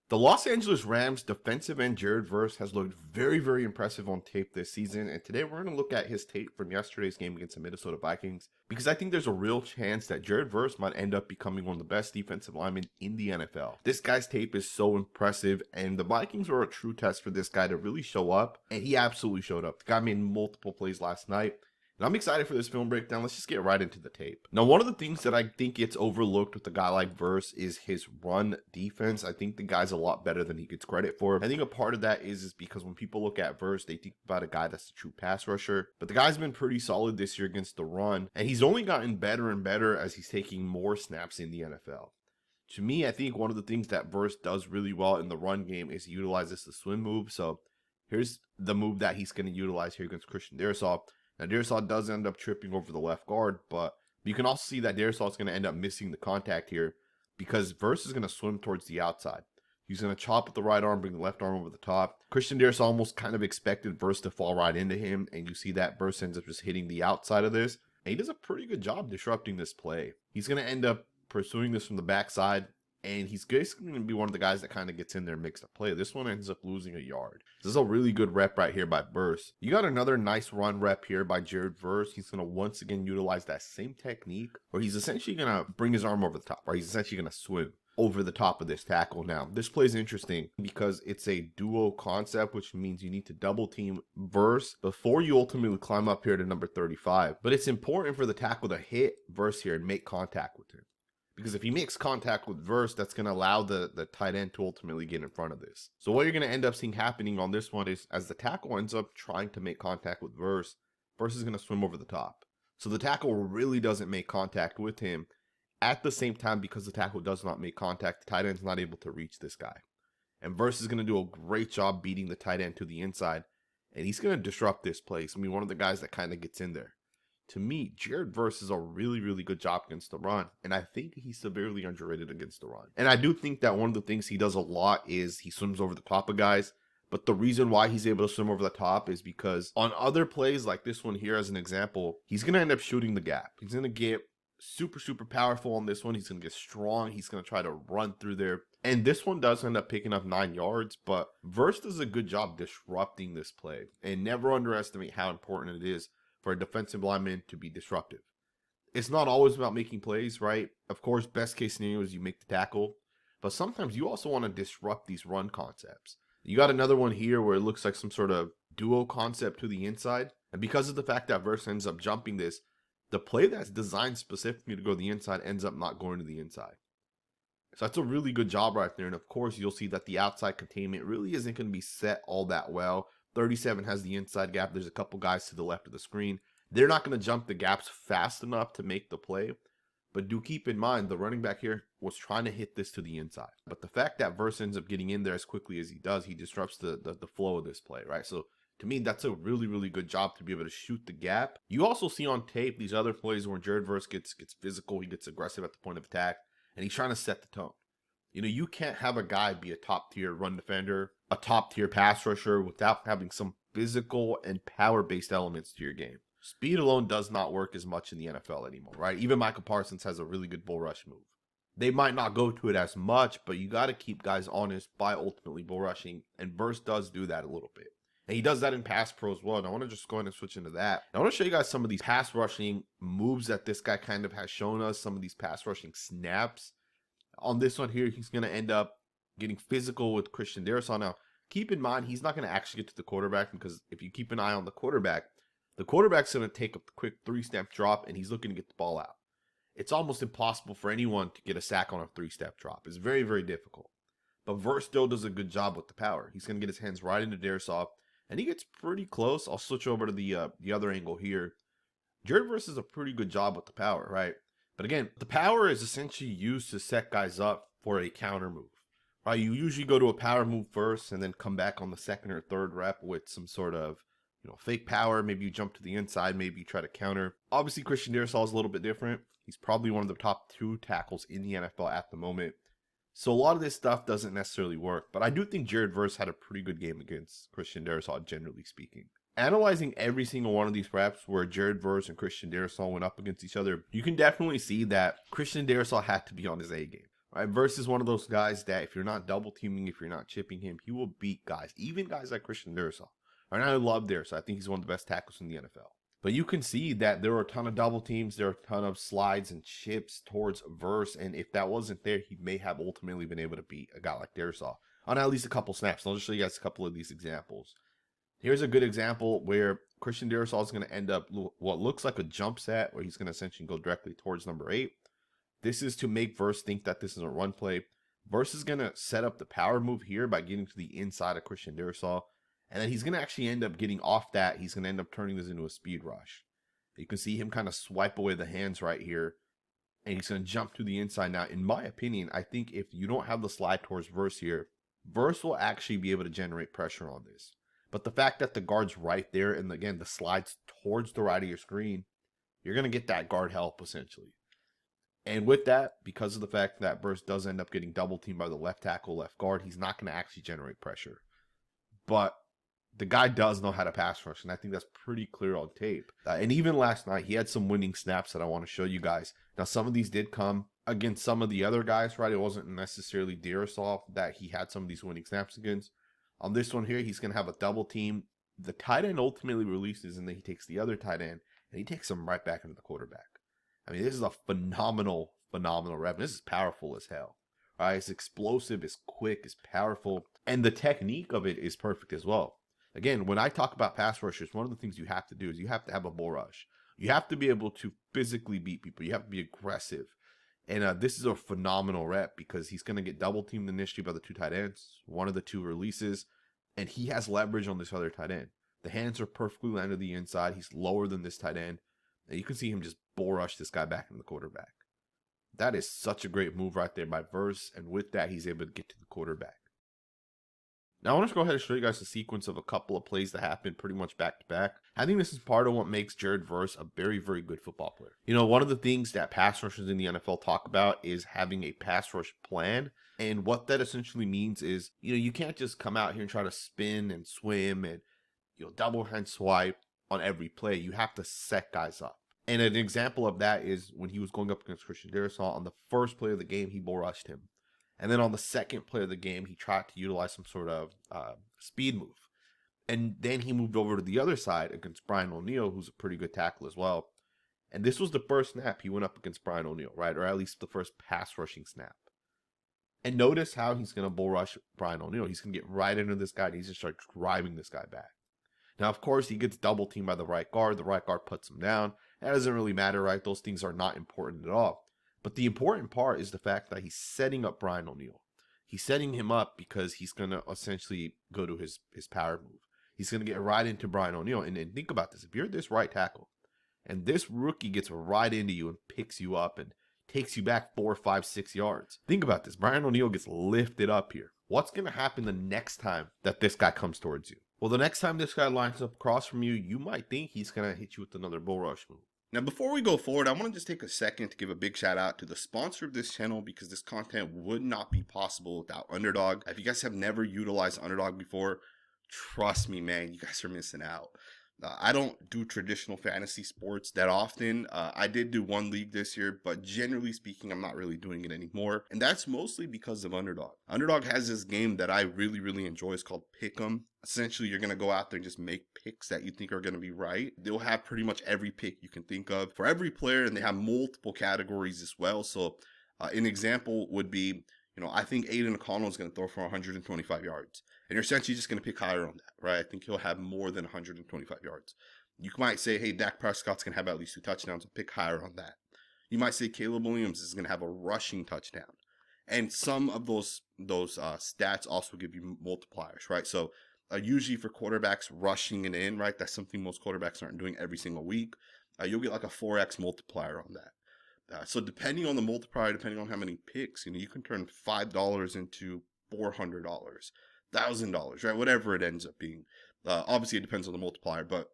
The Los Angeles Rams defensive end Jared Verse has looked very, very impressive on tape this season. And today we're going to look at his tape from yesterday's game against the Minnesota Vikings because I think there's a real chance that Jared Verse might end up becoming one of the best defensive linemen in the NFL. This guy's tape is so impressive, and the Vikings were a true test for this guy to really show up. And he absolutely showed up. The guy made multiple plays last night. And I'm excited for this film breakdown. Let's just get right into the tape. Now, one of the things that I think gets overlooked with a guy like Verse is his run defense. I think the guy's a lot better than he gets credit for. I think a part of that is because when people look at Verse, they think about a guy that's a true pass rusher. But the guy's been pretty solid this year against the run. And he's only gotten better and better as he's taking more snaps in the NFL. To me, I think one of the things that Verse does really well in the run game is he utilizes the swim move. So here's the move that he's going to utilize here against Christian Darrisaw. Now, Darrisaw does end up tripping over the left guard, but you can also see that Darrisaw is going to end up missing the contact here because Verse is going to swim towards the outside. He's going to chop with the right arm, bring the left arm over the top. Christian Darrisaw almost kind of expected Verse to fall right into him, and you see that Verse ends up just hitting the outside of this. And he does a pretty good job disrupting this play. He's going to end up pursuing this from the backside, and he's basically going to be one of the guys that kind of gets in there, makes the play. This one ends up losing a yard. This is a really good rep right here by Verse. You got another nice run rep here by Jared Verse. He's going to once again utilize that same technique where he's essentially going to bring his arm over the top, or he's essentially going to swim over the top of this tackle. Now, this play is interesting because it's a duo concept, which means you need to double team Verse before you ultimately climb up here to number 35. But it's important for the tackle to hit Verse here and make contact with him. Because if he makes contact with Verse, that's going to allow the tight end to ultimately get in front of this. So what you're going to end up seeing happening on this one is as the tackle ends up trying to make contact with Verse, Verse is going to swim over the top. So the tackle really doesn't make contact with him. At the same time, because the tackle does not make contact, the tight end's not able to reach this guy. And Verse is going to do a great job beating the tight end to the inside. And he's going to disrupt this play. He's going to be one of the guys that kind of gets in there. To me, Jared Verse is a really, really good job against the run, and I think he's severely underrated against the run. And I do think that one of the things he does a lot is he swims over the top of guys, but the reason why he's able to swim over the top is because on other plays like this one here as an example, he's going to end up shooting the gap. He's going to get super, super powerful on this one. He's going to get strong. He's going to try to run through there. And this one does end up picking up 9 yards, but Verse does a good job disrupting this play. And never underestimate how important it is for a defensive lineman to be disruptive. It's not always about making plays, right? Of course, best case scenario is you make the tackle, but sometimes you also want to disrupt these run concepts. You got another one here where it looks like some sort of duo concept to the inside, and because of the fact that Verse ends up jumping this, the play that's designed specifically to go to the inside ends up not going to the inside. So that's a really good job right there, and of course you'll see that the outside containment really isn't going to be set all that well. 37 has the inside gap. There's a couple guys to the left of the screen. They're not going to jump the gaps fast enough to make the play. But do keep in mind, the running back here was trying to hit this to the inside. But the fact that Verse ends up getting in there as quickly as he does, he disrupts the flow of this play, right? So to me, that's a really, really good job to be able to shoot the gap. You also see on tape these other plays where Jared Verse gets physical. He gets aggressive at the point of attack, and he's trying to set the tone. You know, you can't have a guy be a top-tier run defender, a top-tier pass rusher without having some physical and power-based elements to your game. Speed alone does not work as much in the NFL anymore, right? Even Michael Parsons has a really good bull rush move. They might not go to it as much, but you got to keep guys honest by ultimately bull rushing, and Verse does do that a little bit. And he does that in pass pro as well. And I want to just go ahead and switch into that. I want to show you guys some of these pass rushing moves that this guy kind of has shown us, some of these pass rushing snaps. On this one here, he's going to end up getting physical with Christian Darrisaw. Now, keep in mind, he's not going to actually get to the quarterback because if you keep an eye on the quarterback's going to take a quick 3-step drop and he's looking to get the ball out. It's almost impossible for anyone to get a sack on a 3-step drop. It's very, very difficult. But Verse still does a good job with the power. He's going to get his hands right into Darrisaw and he gets pretty close. I'll switch over to the other angle here. Jared Verse does a pretty good job with the power, right? But again, the power is essentially used to set guys up for a counter move, right? You usually go to a power move first and then come back on the second or third rep with some sort of, fake power. Maybe you jump to the inside. Maybe you try to counter. Obviously, Christian Darrisaw is a little bit different. He's probably one of the top 2 tackles in the NFL at the moment. So a lot of this stuff doesn't necessarily work. But I do think Jared Verse had a pretty good game against Christian Darrisaw, generally speaking. Analyzing every single one of these reps where Jared Verse and Christian Darrisaw went up against each other, you can definitely see that Christian Darrisaw had to be on his A game. right? Versus one of those guys that if you're not double teaming, if you're not chipping him, he will beat guys, even guys like Christian Durso. And I love Durso. I think he's one of the best tackles in the NFL. But you can see that there are a ton of double teams, there are a ton of slides and chips towards Verse, and if that wasn't there, he may have ultimately been able to beat a guy like Durso on at least a couple snaps. I'll just show you guys a couple of these examples. Here's a good example where Christian Durso is going to end up what looks like a jump set, where he's going to essentially go directly towards number 8. This is to make Verse think that this is a run play. Verse is going to set up the power move here by getting to the inside of Christian Durso. And then he's going to actually end up getting off that. He's going to end up turning this into a speed rush. You can see him kind of swipe away the hands right here. And he's going to jump to the inside. Now, in my opinion, I think if you don't have the slide towards Verse here, Verse will actually be able to generate pressure on this. But the fact that the guard's right there, and again, the slide's towards the right of your screen, you're going to get that guard help, essentially. And with that, because of the fact that Verse does end up getting double teamed by the left tackle, left guard, he's not going to actually generate pressure. But the guy does know how to pass rush, and I think that's pretty clear on tape. And even last night, he had some winning snaps that I want to show you guys. Now, some of these did come against some of the other guys, right? It wasn't necessarily Darisaw that he had some of these winning snaps against. On this one here, he's going to have a double team. The tight end ultimately releases, and then he takes the other tight end, and he takes him right back into the quarterback. I mean, this is a phenomenal rep. This is powerful as hell. All right, it's explosive, it's quick, it's powerful, and the technique of it is perfect as well. Again, when I talk about pass rushers, one of the things you have to do is you have to have a bull rush. You have to be able to physically beat people. You have to be aggressive. And this is a phenomenal rep because he's going to get double teamed initially by the two tight ends. One of the two releases, and he has leverage on this other tight end. The hands are perfectly landed to the inside. He's lower than this tight end. And you can see him just bull rush this guy back into the quarterback. That is such a great move right there by Verse. And with that, he's able to get to the quarterback. Now, I want to go ahead and show you guys a sequence of a couple of plays that happened pretty much back to back. I think this is part of what makes Jared Verse a very, very good football player. You know, one of the things that pass rushers in the NFL talk about is having a pass rush plan. And what that essentially means is, you know, you can't just come out here and try to spin and swim and, you know, double hand swipe on every play. You have to set guys up. And an example of that is when he was going up against Christian Darisaw on the first play of the game, he bull rushed him. And then on the second play of the game, he tried to utilize some sort of speed move. And then he moved over to the other side against Brian O'Neill, who's a pretty good tackle as well. And this was the first snap he went up against Brian O'Neill, right? Or at least the first pass rushing snap. And notice how he's going to bull rush Brian O'Neill. He's going to get right into this guy, and he's going to start driving this guy back. Now, of course, he gets double teamed by the right guard. The right guard puts him down. That doesn't really matter, right? Those things are not important at all. But the important part is the fact that he's setting up Brian O'Neill. He's setting him up because he's going to essentially go to his power move. He's going to get right into Brian O'Neill. And think about this. If you're this right tackle and this rookie gets right into you and picks you up and takes you back 4, 5, 6 yards. Think about this. Brian O'Neill gets lifted up here. What's going to happen the next time that this guy comes towards you? Well, the next time this guy lines up across from you, you might think he's going to hit you with another bull rush move. Now, before we go forward, I want to just take a second to give a big shout out to the sponsor of this channel because this content would not be possible without Underdog. If you guys have never utilized Underdog before, trust me, man, you guys are missing out. I don't do traditional fantasy sports that often. I did do one league this year, but generally speaking, I'm not really doing it anymore. And that's mostly because of Underdog. Underdog has this game that I really, really enjoy. It's called Pick'em. Essentially, you're going to go out there and just make picks that you think are going to be right. They'll have pretty much every pick you can think of for every player, and they have multiple categories as well. So an example would be, you know, I think Aiden O'Connell is going to throw for 125 yards. And you're essentially just going to pick higher on that, right? I think he'll have more than 125 yards. You might say, hey, Dak Prescott's going to have at least 2 touchdowns, and pick higher on that. You might say Caleb Williams is going to have a rushing touchdown. And some of those stats also give you multipliers, right? So usually for quarterbacks rushing it in, right? That's something most quarterbacks aren't doing every single week. You'll get like a 4x multiplier on that. So depending on the multiplier, depending on how many picks, you know, you can turn $5 into $400, $1,000, right? Whatever it ends up being. Obviously, it depends on the multiplier, but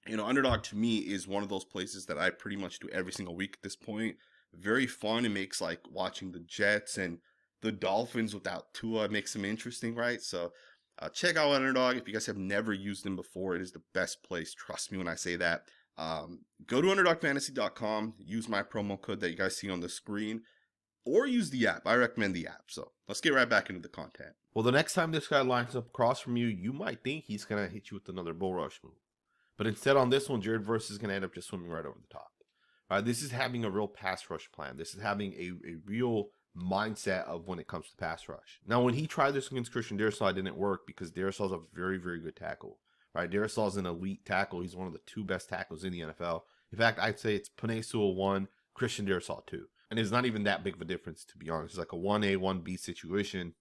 you know, Underdog to me is one of those places that I pretty much do every single week at this point. Very fun. It makes like watching the Jets and the Dolphins without Tua makes them interesting, right? So check out Underdog. If you guys have never used them before, it is the best place. Trust me when I say that. Go to underdogfantasy.com. Use my promo code that you guys see on the screen. or use the app. I recommend the app. So let's get right back into the content. Well, the next time this guy lines up across from you, you might think he's going to hit you with another bull rush move. But instead on this one, Jared Verse is going to end up just swimming right over the top. This is having a real pass rush plan. This is having a real mindset of when it comes to pass rush. Now, when he tried this against Christian Darrisaw, it didn't work because Darrisaw's a very, very good tackle. Right? Darrisaw's an elite tackle. He's one of the 2 best tackles in the NFL. In fact, I'd say it's Penei Sewell 1, Christian Darrisaw 2. And it's not even that big of a difference, to be honest. It's like a 1A, 1B situation.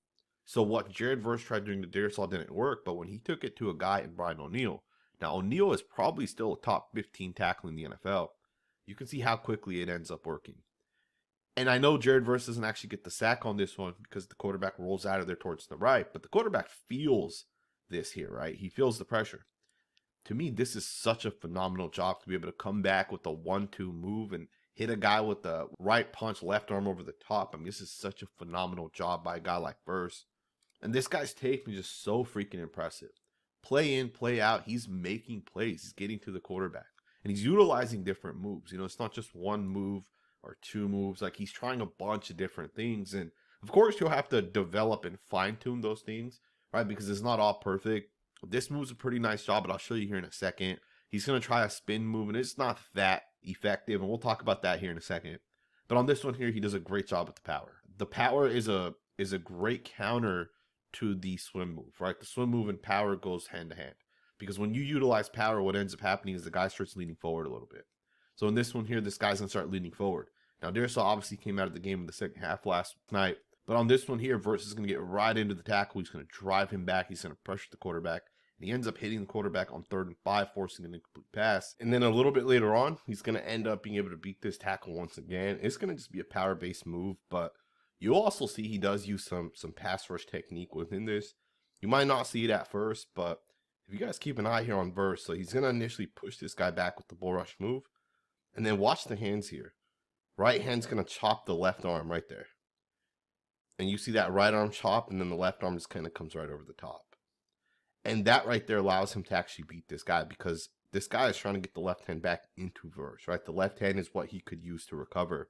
So what Jared Verse tried doing to Darrisaw didn't work, but when he took it to a guy in Brian O'Neill, now O'Neill is probably still a top 15 tackle in the NFL. You can see how quickly it ends up working. And I know Jared Verse doesn't actually get the sack on this one because the quarterback rolls out of there towards the right, but the quarterback feels this here, right? He feels the pressure. To me, this is such a phenomenal job to be able to come back with a 1-2 move and hit a guy with the right punch, left arm over the top. I mean, this is such a phenomenal job by a guy like Verse. And this guy's tape is just so freaking impressive. Play in, play out, he's making plays. He's getting to the quarterback. And he's utilizing different moves. You know, it's not just one move or 2 moves. Like, he's trying a bunch of different things. And, of course, you'll have to develop and fine-tune those things, right? Because it's not all perfect. This move's a pretty nice job, but I'll show you here in a second. He's going to try a spin move, and it's not that effective. And we'll talk about that here in a second. But on this one here, he does a great job with the power. The power is a great counter to the swim move, right? The swim move and power goes hand to hand. Because when you utilize power, what ends up happening is the guy starts leaning forward a little bit. So in this one here, this guy's going to start leaning forward. Now, Darrisaw obviously came out of the game in the second half last night. But on this one here, Verse is going to get right into the tackle. He's going to drive him back. He's going to pressure the quarterback. And he ends up hitting the quarterback on 3rd and 5, forcing an incomplete pass. And then a little bit later on, he's going to end up being able to beat this tackle once again. It's going to just be a power-based move, but you'll also see he does use some pass rush technique within this. You might not see it at first, but if you guys keep an eye here on Verse, so he's going to initially push this guy back with the bull rush move. And then watch the hands here. Right hand's going to chop the left arm right there. And you see that right arm chop, and then the left arm just kind of comes right over the top. And that right there allows him to actually beat this guy because this guy is trying to get the left hand back into Verse, right? The left hand is what he could use to recover.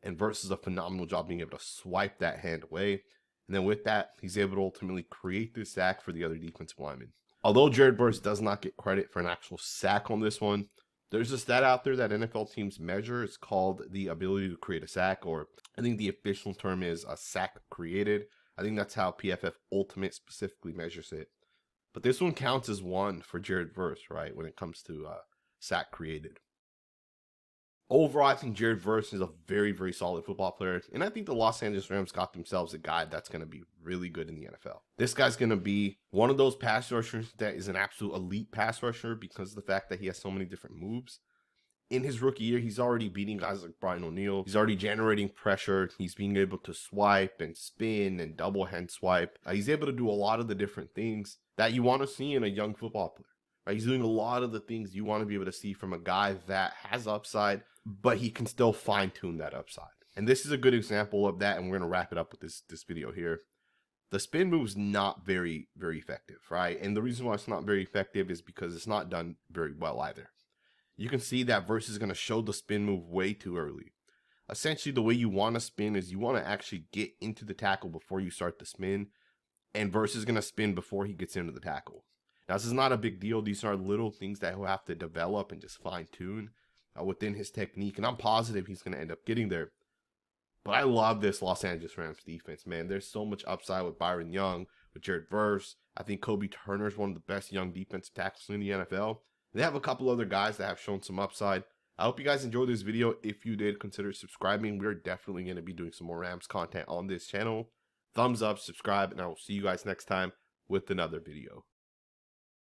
And Verse does a phenomenal job being able to swipe that hand away. And then with that, he's able to ultimately create this sack for the other defensive lineman. Although Jared Verse does not get credit for an actual sack on this one, there's a stat out there that NFL teams measure. It's called the ability to create a sack, or I think the official term is a sack created. I think that's how PFF Ultimate specifically measures it. But this one counts as 1 for Jared Verse, right, when it comes to sack created. Overall, I think Jared Verse is a very, very solid football player. And I think the Los Angeles Rams got themselves a guy that's going to be really good in the NFL. This guy's going to be one of those pass rushers that is an absolute elite pass rusher because of the fact that he has so many different moves. In his rookie year, he's already beating guys like Brian O'Neill. He's already generating pressure. He's being able to swipe and spin and double hand swipe. He's able to do a lot of the different things that you want to see in a young football player. Right? He's doing a lot of the things you want to be able to see from a guy that has upside, but he can still fine-tune that upside. And this is a good example of that, and we're going to wrap it up with this video here. The spin move's not very, very effective, right? And the reason why it's not very effective is because it's not done very well either. You can see that Verse is going to show the spin move way too early. Essentially, the way you want to spin is you want to actually get into the tackle before you start the spin, and Verse is going to spin before he gets into the tackle. Now, this is not a big deal. These are little things that he'll have to develop and just fine-tune within his technique, and I'm positive he's going to end up getting there. But I love this Los Angeles Rams defense, man. There's so much upside with Byron Young, with Jared Verse. I think Kobe Turner is one of the best young defensive tackles in the NFL. They have a couple other guys that have shown some upside. I hope you guys enjoyed this video. If you did, consider subscribing. We're definitely going to be doing some more Rams content on this channel. Thumbs up, subscribe, and I will see you guys next time with another video.